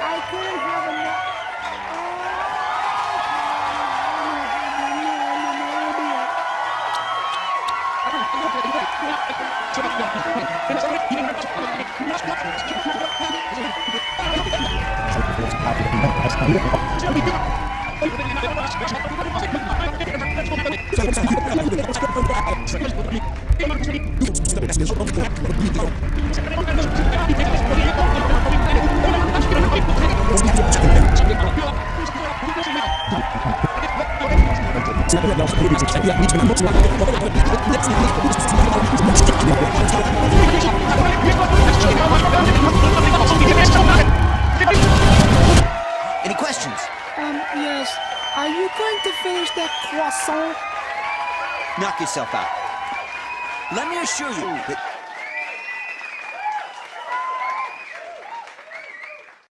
I couldn't have enough. Any questions? Yes. Are you going to finish that croissant? Knock yourself out. Let me assure you that